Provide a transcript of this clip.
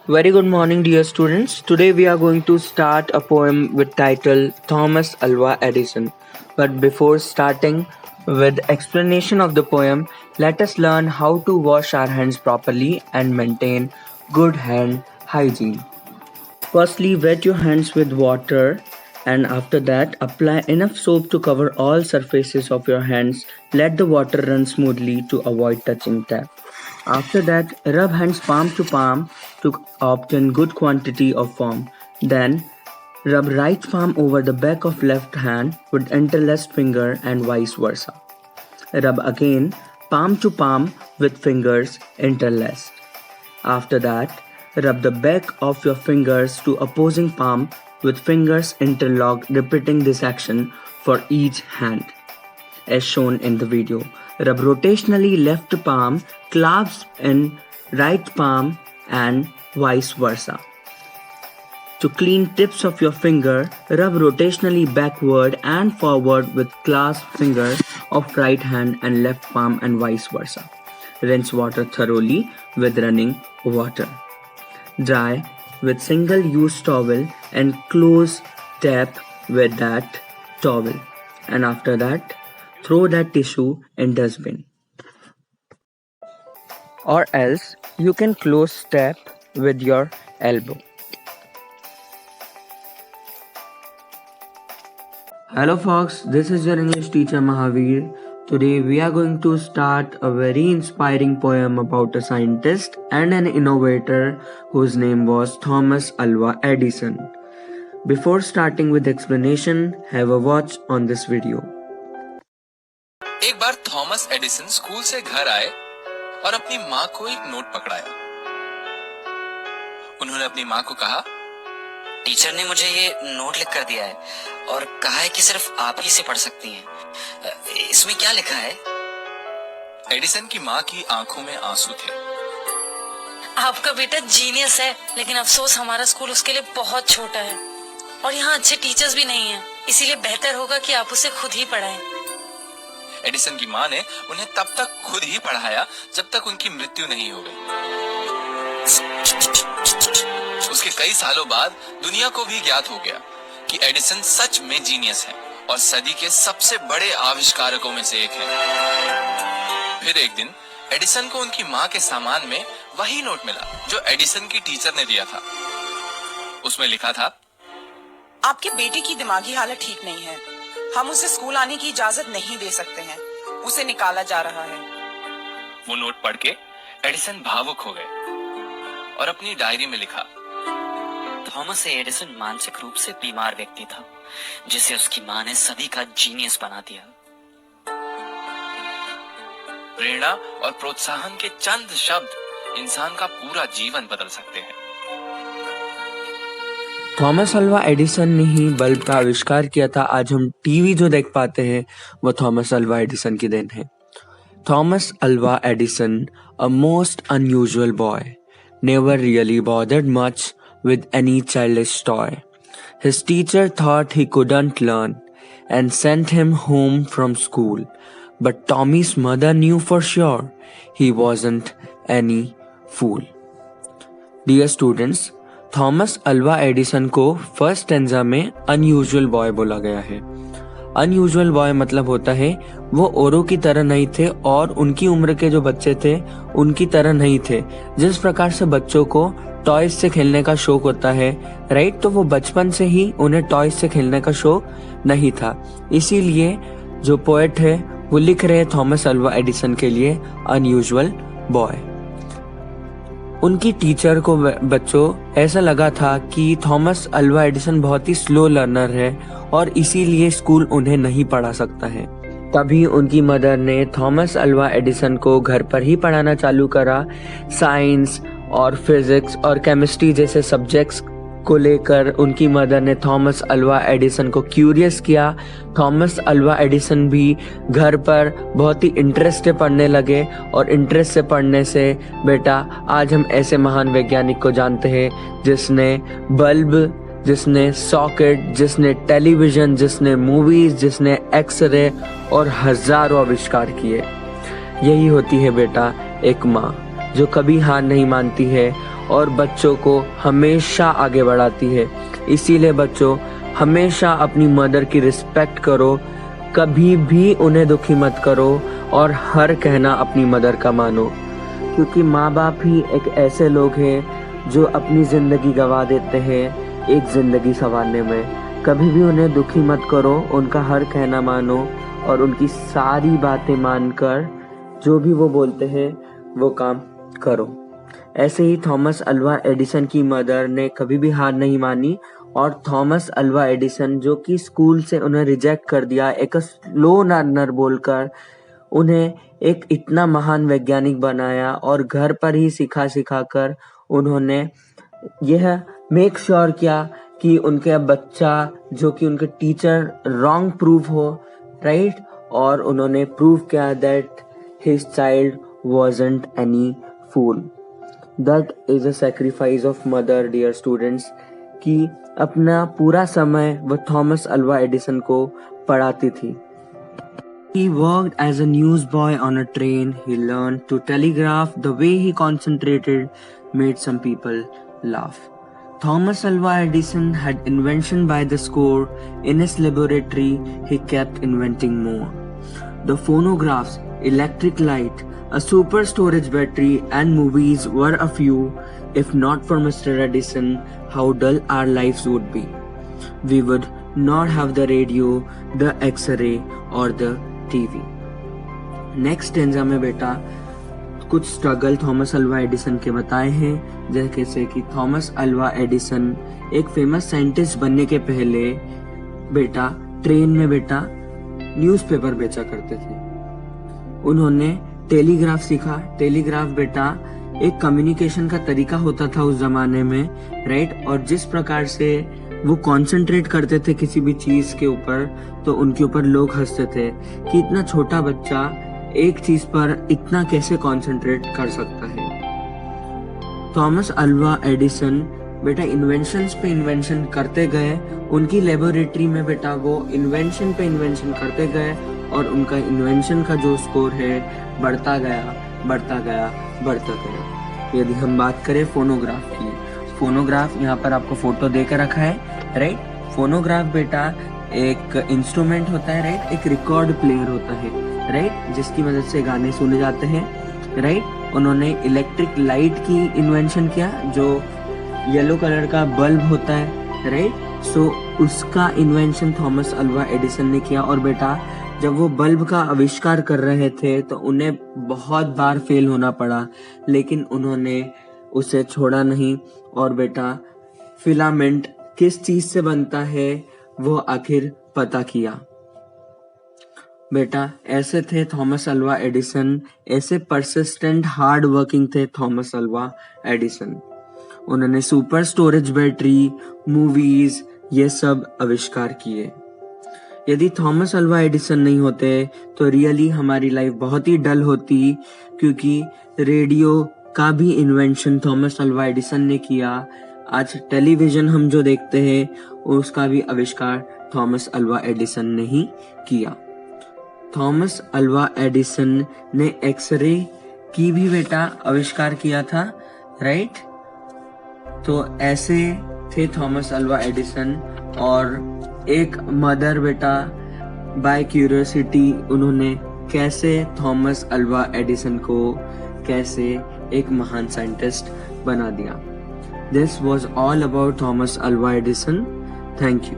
Very good morning, dear students. Today we are going to start a poem with title Thomas Alva Edison. But before starting with explanation of the poem, let us learn how to wash our hands properly and maintain good hand hygiene. Firstly, wet your hands with water and after that apply enough soap to cover all surfaces of your hands. Let the water run smoothly to avoid touching tap. After that, rub hands palm to obtain good quantity of foam. Then, rub right palm over the back of left hand with interlaced finger and vice versa. Rub again palm to palm with fingers interlaced. After that, rub the back of your fingers to opposing palm with fingers interlocked, repeating this action for each hand as shown in the video. Rub rotationally left palm, clasp in right palm and vice versa. To clean tips of your finger, rub rotationally backward and forward with clasped fingers of right hand and left palm and vice versa. Rinse water thoroughly with running water. Dry with single-use towel and close tap with that towel. And after that, throw that tissue in dustbin. Or else you can close tap with your elbow. Hello folks, this is your English teacher Mahavir. Today we are going to start a very inspiring poem about a scientist and an innovator whose name was Thomas Alva Edison. Before starting with explanation, have a watch on this video. एक बार Thomas Edison school से घर आए और अपनी माँ को एक note पकड़ाया। उन्होंने अपनी माँ को कहा, टीचर ने मुझे ये नोट लिख कर दिया है और कहा है कि सिर्फ आप ही इसे पढ़ सकती हैं। इसमें क्या लिखा है? एडिसन की माँ की आंखों में आंसू थे। आपका बेटा जीनियस है, लेकिन अफसोस हमारा स्कूल उसके लिए बहुत छोटा है और यहाँ अच्छे टीचर्स भी नहीं हैं। इसीलिए बेहतर होगा कि आप उसे खुद ही पढ़ाएं। एडिसन की माँ ने उन्हें तब तक खुद ही पढ़ाया जब तक उनकी मृत्यु नहीं हो गई। उसके कई सालों बाद दुनिया को भी ज्ञात हो गया कि एडिसन सच में जीनियस है और सदी के सबसे बड़े आविष्कारकों में से एक है। फिर एक दिन एडिसन को उनकी माँ के सामान में वही नोट मिला जो एडिसन की टीचर ने दिया था। उसमें लिखा था, आपके बेटे की दिमागी हालत ठीक नहीं है। हम उसे स्कूल आने की इजाजत नहीं दे सकते हैं। उसे निकाला जा रहा है। वो नोट पढ़ के एडिसन भावुक हो गए और अपनी डायरी में लिखा, थॉमस एडिसन मानसिक रूप से बीमार व्यक्ति था जिसे उसकी माँ ने सदी का जीनियस बना दिया। प्रेरणा और प्रोत्साहन के चंद शब्द इंसान का पूरा जीवन बदल सकते हैं। थॉमस अल्वा एडिसन ने ही बल्ब का आविष्कार किया था। आज हम टीवी जो देख पाते हैं वो थॉमस अल्वा एडिसन की देन है। Thomas Alva Edison, a most unusual boy, never really bothered much with any childish toy. His teacher thought he couldn't learn and sent him home from school. But Tommy's mother knew for sure he wasn't any fool. Dear students, Thomas Alva Edison को first stanza में unusual boy बोला गया है। Unusual boy मतलब होता है वो औरों की तरह नहीं थे और उनकी उम्र के जो बच्चे थे उनकी तरह नहीं थे। जिस प्रकार से बच्चों को टॉयज से खेलने का शौक होता है, राइट, तो वो बचपन से ही उन्हें टॉयज से खेलने का शौक नहीं था। इसीलिए जो पोएट है वो लिख रहे हैं थॉमस अल्वा एडिसन के लिए अनयूजुअल बॉय। उनकी टीचर को बच्चों ऐसा लगा था कि थॉमस अल्वा एडिसन बहुत ही स्लो लर्नर है और इसीलिए स्कूल उन्हें नहीं पढ़ा सकता है। तभी उनकी मदर ने थॉमस अल्वा एडिसन को घर पर ही पढ़ाना चालू करा। साइंस और फिजिक्स और केमिस्ट्री जैसे सब्जेक्ट्स को लेकर उनकी मदर ने थॉमस अल्वा एडिसन को क्यूरियस किया। थॉमस अल्वा एडिसन भी घर पर बहुत ही इंटरेस्ट से पढ़ने लगे और इंटरेस्ट से पढ़ने से बेटा आज हम ऐसे महान वैज्ञानिक को जानते हैं जिसने बल्ब, जिसने सॉकेट, जिसने टेलीविजन, जिसने मूवीज, जिसने एक्सरे और हजारों आविष्कार किए। यही होती है बेटा एक माँ जो कभी हार नहीं मानती है और बच्चों को हमेशा आगे बढ़ाती है। इसीलिए बच्चों हमेशा अपनी मदर की रिस्पेक्ट करो, कभी भी उन्हें दुखी मत करो और हर कहना अपनी मदर का मानो, क्योंकि माँ बाप ही एक ऐसे लोग हैं जो अपनी ज़िंदगी गंवा देते हैं एक ज़िंदगी संवारने में। कभी भी उन्हें दुखी मत करो, उनका हर कहना मानो और उनकी सारी बातें मानकर जो भी वो बोलते हैं वो काम करो। ऐसे ही थॉमस अल्वा एडिसन की मदर ने कभी भी हार नहीं मानी और थॉमस अल्वा एडिसन जो कि स्कूल से उन्हें रिजेक्ट कर दिया, एक स्लो लर्नर बोलकर उन्हें एक इतना महान वैज्ञानिक बनाया और घर पर ही सिखा कर उन्होंने यह मेक श्योर किया कि उनके बच्चा जो कि उनके टीचर रॉन्ग प्रूव हो, राइट, और उन्होंने प्रूव किया that his child wasn't any fool. That is a sacrifice of mother, dear students, कि अपना पूरा समय वह थॉमस अल्वा एडिसन को पढ़ाती थी। He worked as a newsboy on a train. He learned to telegraph. The way he concentrated made some people laugh. Thomas Alva Edison had invention by the score. In his laboratory, he kept inventing more. The phonographs, electric light, a super storage battery and movies were a few. If not for Mr. Edison, how dull our lives would be. We would not have the radio, the X-ray or the TV. Next stanza में बेटा कुछ struggle Thomas Alva Edison के बताए हैं, जैसे कि Thomas Alva Edison एक famous scientist बनने के पहले बेटा ट्रेन में बेटा न्यूज़पेपर बेचा करते थे। उन्होंने टेलीग्राफ सीखा। टेलीग्राफ बेटा एक कम्युनिकेशन का तरीका होता था उस जमाने में, राइट, और जिस प्रकार से वो कंसंट्रेट करते थे किसी भी चीज के ऊपर तो उनके ऊपर लोग हंसते थे कि इतना छोटा बच्चा एक चीज पर इतना कैसे कंसंट्रेट कर सकता है। थॉमस अल्वा एडिसन बेटा इन्वेंशंस पे इन्वेंशन करते गए। उनकी लेबोरेटरी में बेटा वो इन्वेंशन पे इन्वेंशन करते गए और उनका इन्वेंशन का जो स्कोर है बढ़ता गया। यदि हम बात करें फोनोग्राफ की, फोनोग्राफ यहाँ पर आपको फोटो दे के रखा है, राइट। फोनोग्राफ बेटा एक इंस्ट्रूमेंट होता है, राइट, एक रिकॉर्ड प्लेयर होता है, राइट, जिसकी मदद से गाने सुने जाते हैं, राइट। उन्होंने इलेक्ट्रिक लाइट की इन्वेंशन किया, जो येलो कलर का बल्ब होता है, राइट। सो उसका इन्वेंशन थॉमस अल्वा एडिसन ने किया। और बेटा जब वो बल्ब का आविष्कार कर रहे थे तो उन्हें बहुत बार फेल होना पड़ा, लेकिन उन्होंने उसे छोड़ा नहीं और बेटा फिलामेंट किस चीज से बनता है वो आखिर पता किया। बेटा ऐसे थे थॉमस अल्वा एडिसन, ऐसे परसिस्टेंट हार्ड वर्किंग थे थॉमस अल्वा एडिसन। उन्होंने सुपर स्टोरेज बैटरी, मूवीज, ये सब आविष्कार किए। यदि थॉमस अल्वा एडिसन नहीं होते तो रियली हमारी लाइफ बहुत ही डल होती, क्योंकि रेडियो का भी इन्वेंशन थॉमस अल्वा एडिसन ने किया। आज टेलीविजन हम जो देखते हैं उसका भी आविष्कार थॉमस अल्वा एडिसन ने ही किया। थॉमस अल्वा एडिसन ने एक्सरे की भी बेटा आविष्कार किया था, राइट। तो ऐसे थे थॉमस अल्वा एडिसन। और एक मदर बेटा बाय क्यूरियोसिटी उन्होंने कैसे थॉमस अल्वा एडिसन को कैसे एक महान साइंटिस्ट बना दिया। This was all about Thomas Alva Edison. Thank you.